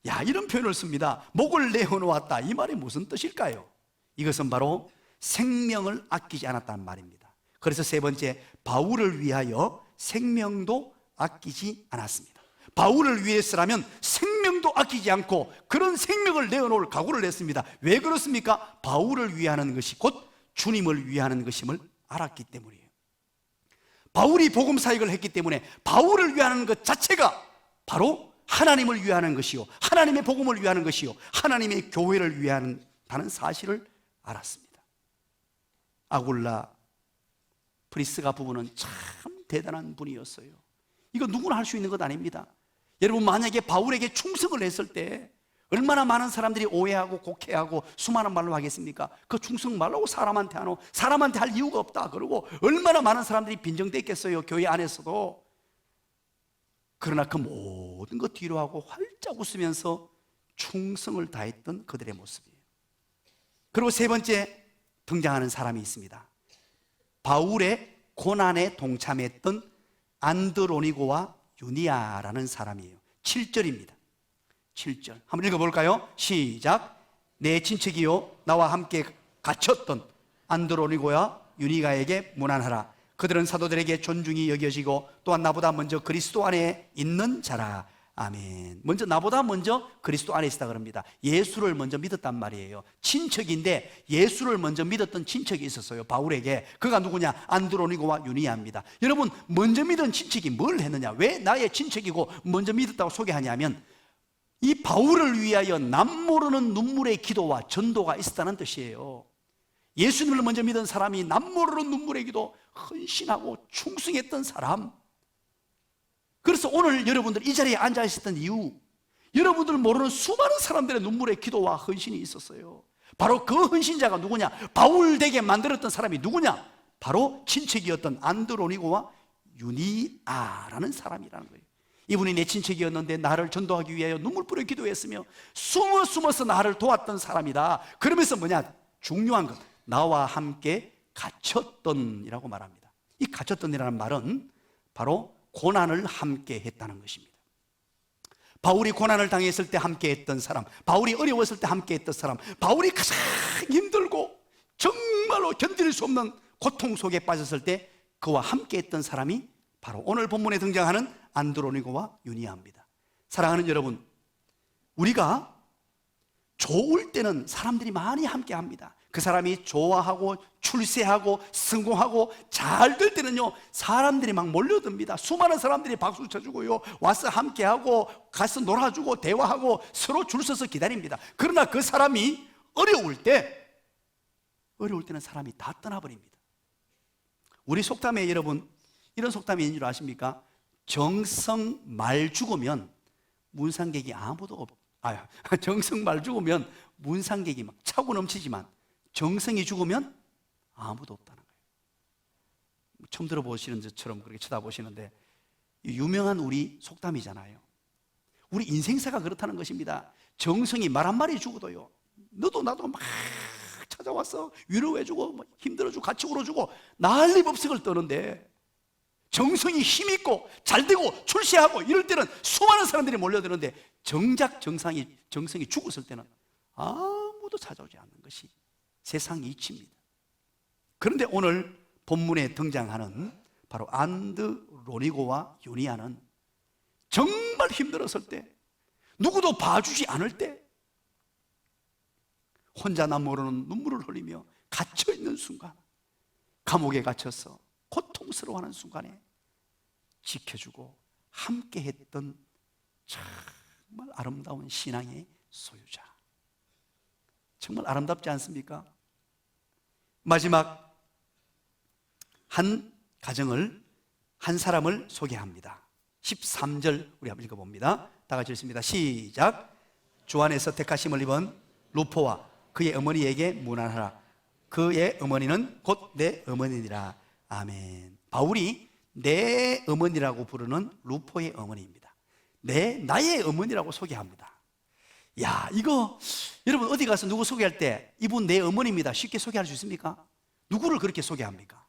야, 이런 표현을 씁니다. 목을 내어놓았다. 이 말이 무슨 뜻일까요? 이것은 바로 생명을 아끼지 않았다는 말입니다. 그래서 세 번째, 바울을 위하여 생명도 아끼지 않았습니다. 바울을 위해서라면 생명도 아끼지 않고 그런 생명을 내어놓을 각오를 했습니다. 왜 그렇습니까? 바울을 위하는 것이 곧 주님을 위하는 것임을 알았기 때문이에요. 바울이 복음 사역을 했기 때문에 바울을 위하는 것 자체가 바로 하나님을 위하는 것이요, 하나님의 복음을 위하는 것이요, 하나님의 교회를 위한다는 사실을 알았습니다. 아굴라 브리스가 부부는 참 대단한 분이었어요. 이거 누구나 할 수 있는 것 아닙니다. 여러분, 만약에 바울에게 충성을 했을 때 얼마나 많은 사람들이 오해하고 곡해하고 수많은 말로 하겠습니까? 그 충성 말라고 사람한테 하노? 사람한테 할 이유가 없다 그러고 얼마나 많은 사람들이 빈정댔겠어요, 교회 안에서도. 그러나 그 모든 것 뒤로 하고 활짝 웃으면서 충성을 다했던 그들의 모습이에요. 그리고 세 번째 등장하는 사람이 있습니다. 바울의 고난에 동참했던 안드로니고와 유니아라는 사람이에요. 7절입니다. 7절 한번 읽어볼까요? 시작. 내 친척이요 나와 함께 갇혔던 안드로니고와 유니가에게 문안하라. 그들은 사도들에게 존중이 여겨지고 또한 나보다 먼저 그리스도 안에 있는 자라. 아멘. 나보다 먼저 그리스도 안에 있다 그럽니다. 예수를 먼저 믿었단 말이에요. 친척인데 예수를 먼저 믿었던 친척이 있었어요, 바울에게. 그가 누구냐? 안드로니고와 유니아입니다. 여러분, 먼저 믿은 친척이 뭘 했느냐? 왜 나의 친척이고 먼저 믿었다고 소개하냐면, 이 바울을 위하여 남모르는 눈물의 기도와 전도가 있었다는 뜻이에요. 예수님을 먼저 믿은 사람이 남모르는 눈물의 기도, 헌신하고 충성했던 사람. 그래서 오늘 여러분들 이 자리에 앉아 있었던 이유, 여러분들 모르는 수많은 사람들의 눈물의 기도와 헌신이 있었어요. 바로 그 헌신자가 누구냐? 바울 되게 만들었던 사람이 누구냐? 바로 친척이었던 안드로니고와 유니아라는 사람이라는 거예요. 이분이 내 친척이었는데 나를 전도하기 위하여 눈물 뿌려 기도했으며 숨어서 나를 도왔던 사람이다. 그러면서 뭐냐? 중요한 것, 나와 함께 갇혔던이라고 말합니다. 이 갇혔던이라는 말은 바로 고난을 함께 했다는 것입니다. 바울이 고난을 당했을 때 함께 했던 사람, 바울이 어려웠을 때 함께 했던 사람, 바울이 가장 힘들고 정말로 견딜 수 없는 고통 속에 빠졌을 때 그와 함께 했던 사람이 바로 오늘 본문에 등장하는 안드로니고와 유니아입니다. 사랑하는 여러분, 우리가 좋을 때는 사람들이 많이 함께 합니다. 그 사람이 좋아하고 출세하고 성공하고 잘 될 때는요, 사람들이 막 몰려듭니다. 수많은 사람들이 박수 쳐주고요, 와서 함께하고 가서 놀아주고 대화하고 서로 줄 서서 기다립니다. 그러나 그 사람이 어려울 때는 사람이 다 떠나버립니다. 우리 속담에 여러분 이런 속담이 있는 줄 아십니까? 정성 말 죽으면 문상객이 아무도 정성 말 죽으면 문상객이 막 차고 넘치지만 정성이 죽으면 아무도 없다는 거예요. 처음 들어보시는 것처럼 그렇게 쳐다보시는데, 유명한 우리 속담이잖아요. 우리 인생사가 그렇다는 것입니다. 정성이 말 한마리 죽어도요, 너도 나도 막 찾아와서 위로해주고 힘들어주고 같이 울어주고 난리법석을 떠는데, 정성이 힘있고 잘되고 출세하고 이럴 때는 수많은 사람들이 몰려드는데 정작 정성이 죽었을 때는 아무도 찾아오지 않는 것이 세상 이치입니다. 그런데 오늘 본문에 등장하는 바로 안드로니고와 유니아는 정말 힘들었을 때, 누구도 봐주지 않을 때, 혼자 나 모르는 눈물을 흘리며 갇혀있는 순간, 감옥에 갇혀서 고통스러워하는 순간에 지켜주고 함께했던 정말 아름다운 신앙의 소유자. 정말 아름답지 않습니까? 마지막 한 가정을, 한 사람을 소개합니다. 13절 우리 한번 읽어봅니다. 다 같이 읽습니다. 시작. 주 안에서 택하심을 입은 루포와 그의 어머니에게 문안하라. 그의 어머니는 곧 내 어머니니라. 아멘. 바울이 내 어머니라고 부르는 루포의 어머니입니다. 나의 어머니라고 소개합니다. 야, 이거 여러분 어디 가서 누구 소개할 때 이분 내 어머니입니다 쉽게 소개할 수 있습니까? 누구를 그렇게 소개합니까?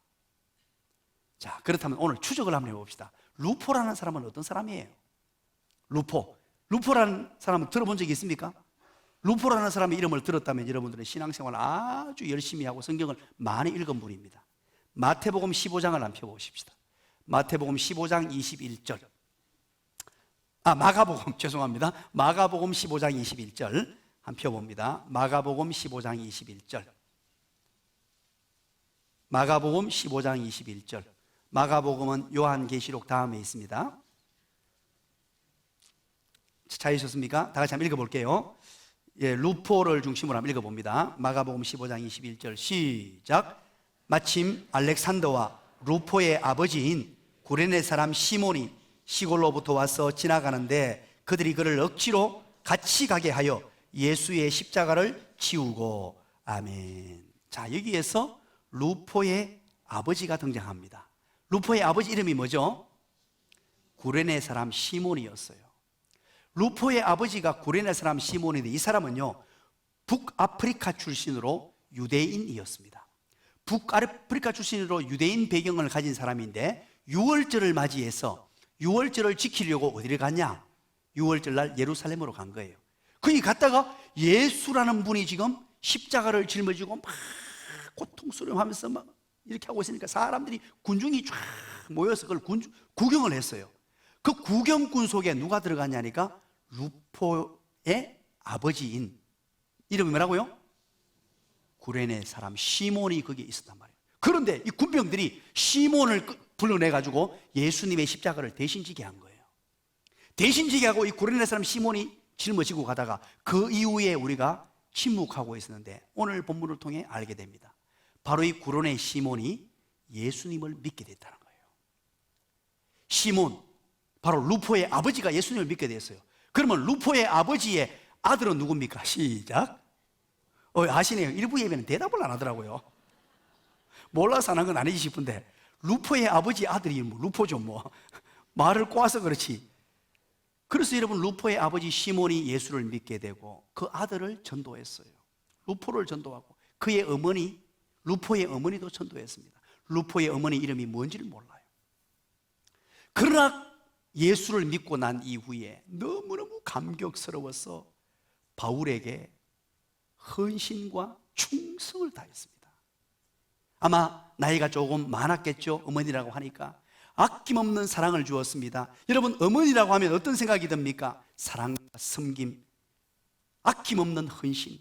자, 그렇다면 오늘 추적을 한번 해봅시다. 루포라는 사람은 어떤 사람이에요? 루포라는 사람은 들어본 적이 있습니까? 루포라는 사람의 이름을 들었다면 여러분들은 신앙생활을 아주 열심히 하고 성경을 많이 읽은 분입니다. 마태복음 15장을 한번 펴보십시다. 마태복음 15장 21절. 마가복음, 죄송합니다. 마가복음 15장 21절 한번 펴봅니다. 마가복음 15장 21절. 마가복음 15장 21절. 마가복음은 요한계시록 다음에 있습니다. 찾으셨습니까? 다 같이 한번 읽어볼게요. 루포를 중심으로 한번 읽어봅니다. 마가복음 15장 21절 시작. 마침 알렉산더와 루포의 아버지인 구레네 사람 시몬이 시골로부터 와서 지나가는데 그들이 그를 억지로 같이 가게 하여 예수의 십자가를 지우고. 아멘. 자, 여기에서 루포의 아버지가 등장합니다. 루포의 아버지 이름이 뭐죠? 구레네 사람 시몬이었어요. 루포의 아버지가 구레네 사람 시몬인데 이 사람은요 북아프리카 출신으로 유대인이었습니다. 북아프리카 출신으로 유대인 배경을 가진 사람인데 6월절을 맞이해서 6월절을 지키려고 어디를 갔냐? 6월절 날 예루살렘으로 간 거예요. 거기 갔다가 예수라는 분이 지금 십자가를 짊어지고 막 고통스러워하면서 막 이렇게 하고 있으니까 사람들이 군중이 쫙 모여서 그걸 구경을 했어요. 그 구경꾼 속에 누가 들어갔냐니까 루포의 아버지인 이름이 뭐라고요? 구레네 사람 시몬이 거기에 있었단 말이에요. 그런데 이 군병들이 시몬을 불러내가지고 예수님의 십자가를 대신 지게 한 거예요. 대신 지게 하고 이 구레네 사람 시몬이 짊어지고 가다가 그 이후에 우리가 침묵하고 있었는데 오늘 본문을 통해 알게 됩니다. 바로 이 구레네 시몬이 예수님을 믿게 됐다는 거예요. 시몬, 바로 루포의 아버지가 예수님을 믿게 됐어요. 그러면 루포의 아버지의 아들은 누굽니까? 시작. 아시네요. 일부 예배는 대답을 안 하더라고요. 몰라서 안 한 건 아니지 싶은데 루포의 아버지 아들이 루포죠 뭐. 말을 꼬아서 그렇지. 그래서 여러분 루포의 아버지 시몬이 예수를 믿게 되고 그 아들을 전도했어요. 루포를 전도하고 그의 어머니 루포의 어머니도 전도했습니다. 루포의 어머니 이름이 뭔지를 몰라요. 그러나 예수를 믿고 난 이후에 너무너무 감격스러워서 바울에게 헌신과 충성을 다했습니다. 아마 나이가 조금 많았겠죠. 어머니라고 하니까 아낌없는 사랑을 주었습니다. 여러분 어머니라고 하면 어떤 생각이 듭니까? 사랑과 섬김, 아낌없는 헌신,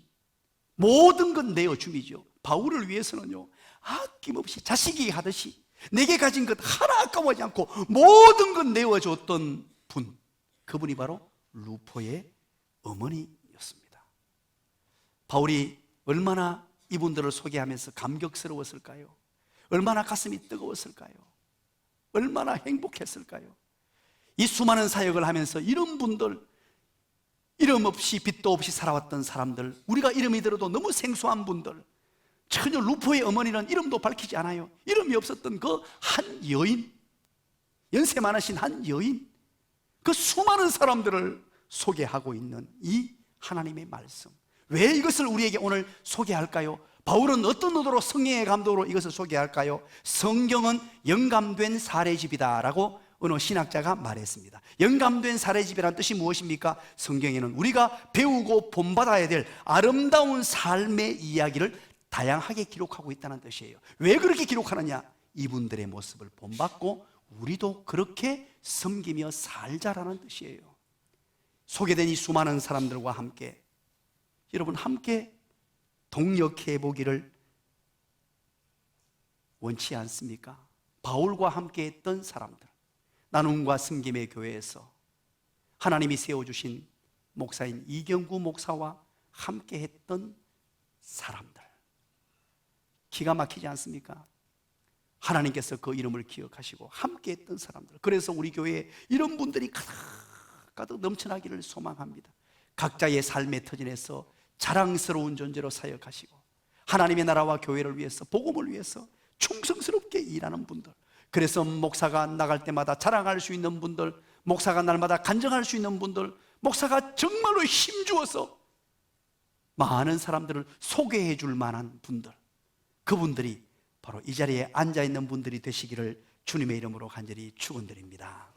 모든 건 내어줌이죠. 바울을 위해서는요 아낌없이 자식이 하듯이 내게 가진 것 하나 아까워하지 않고 모든 것 내어줬던 분, 그분이 바로 루포의 어머니였습니다. 바울이 얼마나 이분들을 소개하면서 감격스러웠을까요? 얼마나 가슴이 뜨거웠을까요? 얼마나 행복했을까요? 이 수많은 사역을 하면서 이런 분들, 이름 없이 빛도 없이 살아왔던 사람들, 우리가 이름이 들어도 너무 생소한 분들, 전혀 루포의 어머니는 이름도 밝히지 않아요. 이름이 없었던 그 한 여인, 연세 많으신 한 여인, 그 수많은 사람들을 소개하고 있는 이 하나님의 말씀. 왜 이것을 우리에게 오늘 소개할까요? 바울은 어떤 의도로 성령의 감동으로 이것을 소개할까요? 성경은 영감된 사례집이다 라고 어느 신학자가 말했습니다. 영감된 사례집이라는 뜻이 무엇입니까? 성경에는 우리가 배우고 본받아야 될 아름다운 삶의 이야기를 다양하게 기록하고 있다는 뜻이에요. 왜 그렇게 기록하느냐? 이분들의 모습을 본받고 우리도 그렇게 섬기며 살자라는 뜻이에요. 소개된 이 수많은 사람들과 함께 여러분 함께 동역해 보기를 원치 않습니까? 바울과 함께 했던 사람들, 나눔과 섬김의 교회에서 하나님이 세워주신 목사인 이경구 목사와 함께 했던 사람들, 기가 막히지 않습니까? 하나님께서 그 이름을 기억하시고 함께 했던 사람들, 그래서 우리 교회에 이런 분들이 가득 넘쳐나기를 소망합니다. 각자의 삶의 터전에서 자랑스러운 존재로 사역하시고 하나님의 나라와 교회를 위해서, 복음을 위해서 충성스럽게 일하는 분들, 그래서 목사가 나갈 때마다 자랑할 수 있는 분들, 목사가 날마다 간증할 수 있는 분들, 목사가 정말로 힘주어서 많은 사람들을 소개해 줄 만한 분들, 그분들이 바로 이 자리에 앉아있는 분들이 되시기를 주님의 이름으로 간절히 축원드립니다.